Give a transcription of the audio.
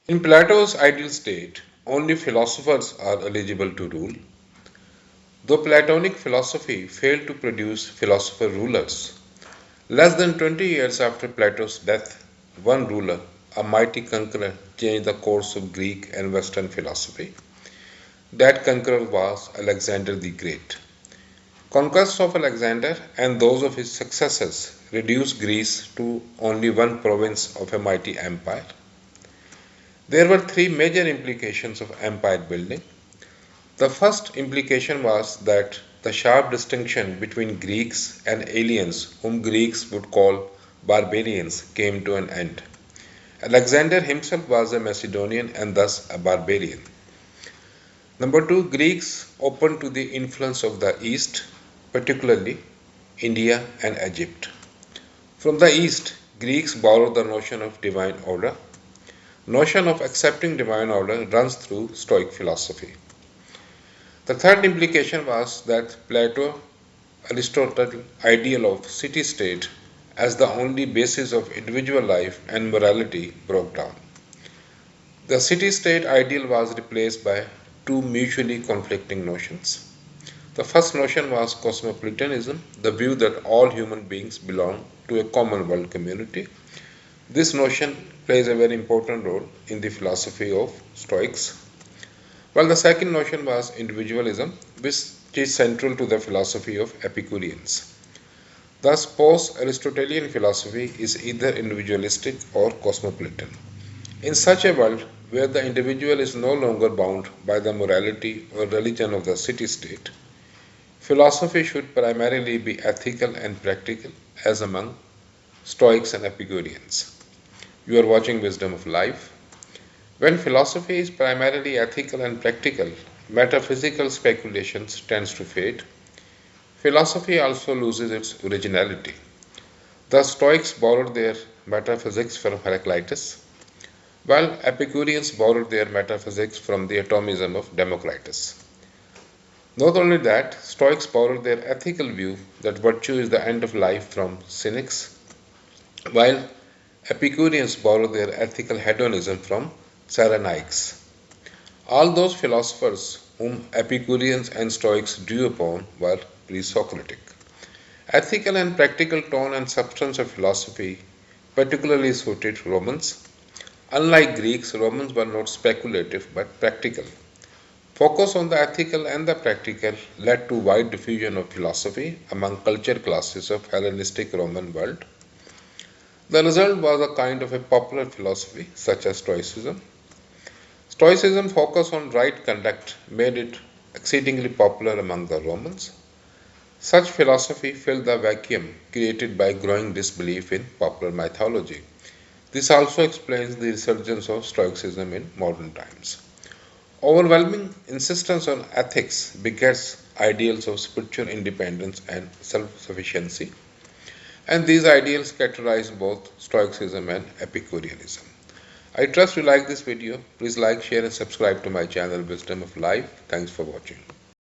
In Plato's ideal state, only philosophers are eligible to rule. Though Platonic philosophy failed to produce philosopher rulers, less than 20 years after Plato's death, one ruler, a mighty conqueror, changed the course of Greek and Western philosophy. That conqueror was Alexander the Great. Conquests of Alexander and those of his successors reduced Greece to only one province of a mighty empire. There were three major implications of empire building. The first implication was that the sharp distinction between Greeks and aliens, whom Greeks would call barbarians, came to an end. Alexander himself was a Macedonian and thus a barbarian. Number two, Greeks opened to the influence of the East, particularly India and Egypt. From the East, Greeks borrowed the notion of divine order. Notion of accepting divine order runs through Stoic philosophy. The third implication was that Plato, Aristotle ideal of city-state as the only basis of individual life and morality broke down. The city-state ideal was replaced by two mutually conflicting notions. The first notion was cosmopolitanism, the view that all human beings belong to a common world community. This notion plays a very important role in the philosophy of Stoics. While the second notion was individualism, which is central to the philosophy of Epicureans. Thus, post-Aristotelian philosophy is either individualistic or cosmopolitan. In such a world where the individual is no longer bound by the morality or religion of the city-state, philosophy should primarily be ethical and practical, as among Stoics and Epicureans. You are watching Wisdom of Life. When philosophy is primarily ethical and practical, metaphysical speculations tends to fade. Philosophy also loses its originality. The Stoics borrowed their metaphysics from Heraclitus, while Epicureans borrowed their metaphysics from the atomism of Democritus. Not only that, Stoics borrowed their ethical view that virtue is the end of life from Cynics, while Epicureans borrowed their ethical hedonism from Cyrenaics. All those philosophers whom Epicureans and Stoics drew upon were pre-Socratic. Ethical and practical tone and substance of philosophy particularly suited Romans. Unlike Greeks, Romans were not speculative but practical. Focus on the ethical and the practical led to wide diffusion of philosophy among culture classes of Hellenistic Roman world. The result was a kind of a popular philosophy such as Stoicism. Stoicism focus on right conduct made it exceedingly popular among the Romans. Such philosophy filled the vacuum created by growing disbelief in popular mythology. This also explains the resurgence of Stoicism in modern times. Overwhelming insistence on ethics begets ideals of spiritual independence and self-sufficiency, and these ideals characterize both Stoicism and Epicureanism. I trust you like this video. Please like, share and subscribe to my channel Wisdom of Life. Thanks for watching.